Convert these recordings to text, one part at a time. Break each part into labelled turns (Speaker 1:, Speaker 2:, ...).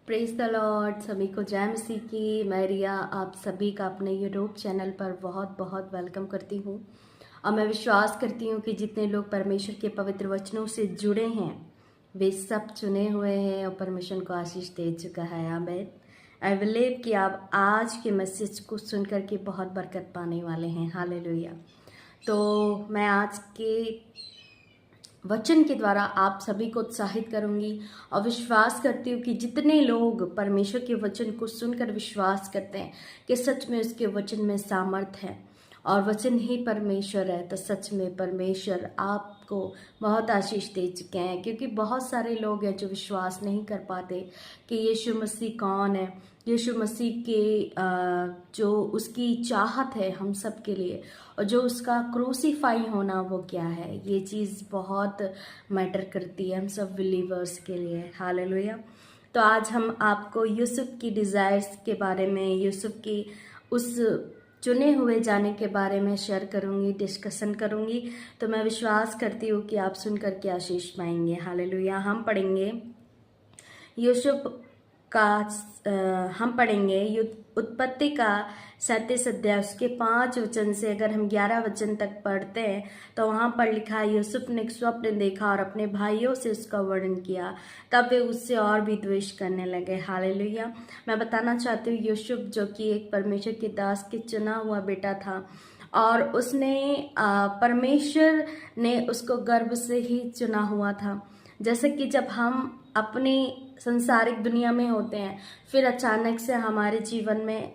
Speaker 1: Praise the Lord. सभी को जय मसीह की। मैं रिया आप सभी का अपने यूट्यूब चैनल पर बहुत बहुत वेलकम करती हूँ और मैं विश्वास करती हूँ कि जितने लोग परमेश्वर के पवित्र वचनों से जुड़े हैं वे सब चुने हुए हैं और परमेश्वर को आशीष दे चुका है। आमीन। आई बिलीव कि आप आज के मैसेज को सुनकर के बहुत बरकत पाने वाले हैं। हालेलुया। तो मैं आज के वचन के द्वारा आप सभी को उत्साहित करूंगी और विश्वास करती हूँ कि जितने लोग परमेश्वर के वचन को सुनकर विश्वास करते हैं कि सच में उसके वचन में सामर्थ है और वचन ही परमेश्वर है, तो सच में परमेश्वर आपको बहुत आशीष दे चुके हैं। क्योंकि बहुत सारे लोग हैं जो विश्वास नहीं कर पाते कि यीशु मसीह कौन है, यीशु मसीह के जो उसकी चाहत है हम सब के लिए और जो उसका क्रूसीफाई होना वो क्या है, ये चीज़ बहुत मैटर करती है हम सब बिलीवर्स के लिए। हालेलुया। तो आज हम आपको यूसुफ की डिज़ायर्स के बारे में, यूसुफ की उस चुने हुए जाने के बारे में शेयर करूंगी, डिस्कशन करूंगी। तो मैं विश्वास करती हूँ कि आप सुन करके आशीष पाएंगे। हालेलुया। हम पढ़ेंगे यूसुफ का हम पढ़ेंगे उत्पत्ति का 37 अध्याय उसके 5 वचन से अगर हम 11 वचन तक पढ़ते हैं तो वहाँ पर लिखा है, यूसुफ ने एक स्वप्न देखा और अपने भाइयों से उसका वर्णन किया, तब वे उससे और भी द्वेष करने लगे। हालेलुया। मैं बताना चाहती हूँ यूसुफ जो कि एक परमेश्वर के दास के चुना हुआ बेटा था और उसने परमेश्वर ने उसको गर्भ से ही चुना हुआ था। जैसे कि जब हम अपनी संसारिक दुनिया में होते हैं फिर अचानक से हमारे जीवन में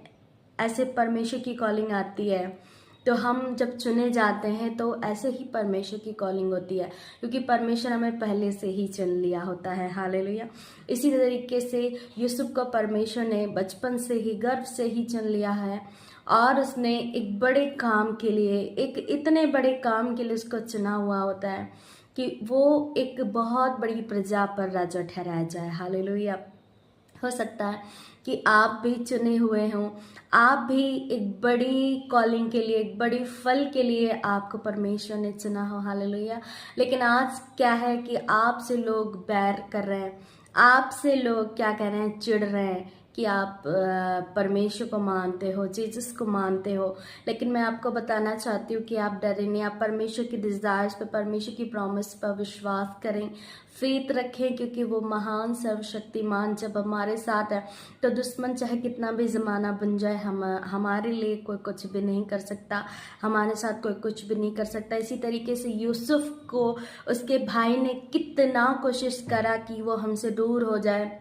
Speaker 1: ऐसे परमेश्वर की कॉलिंग आती है, तो हम जब चुने जाते हैं तो ऐसे ही परमेश्वर की कॉलिंग होती है क्योंकि परमेश्वर हमें पहले से ही चुन लिया होता है। हालेलुया। इसी तरीके से यूसुफ को परमेश्वर ने बचपन से ही, गर्भ से ही चुन लिया है और उसने एक बड़े काम के लिए, एक इतने बड़े काम के लिए उसको चुना हुआ होता है कि वो एक बहुत बड़ी प्रजा पर राजा ठहराया जाए। हालेलुया। हो सकता है कि आप भी चुने हुए हों, आप भी एक बड़ी कॉलिंग के लिए, एक बड़ी फल के लिए आपको परमेश्वर ने चुना हो। हालेलुया। लेकिन आज क्या है कि आपसे लोग बैर कर रहे हैं, आपसे लोग क्या कह रहे हैं, चिढ़ रहे हैं कि आप परमेश्वर को मानते हो, जीसस को मानते हो। लेकिन मैं आपको बताना चाहती हूँ कि आप डरें नहीं, आप परमेश्वर की डिज़ायर्स पर, परमेश्वर की प्रॉमिस पर विश्वास करें, फेथ रखें, क्योंकि वो महान सर्वशक्तिमान जब हमारे साथ है तो दुश्मन चाहे कितना भी ज़माना बन जाए हमारे लिए कोई कुछ भी नहीं कर सकता, हमारे साथ कोई कुछ भी नहीं कर सकता। इसी तरीके से यूसुफ को उसके भाई ने कितना कोशिश करा कि वो हमसे दूर हो जाए,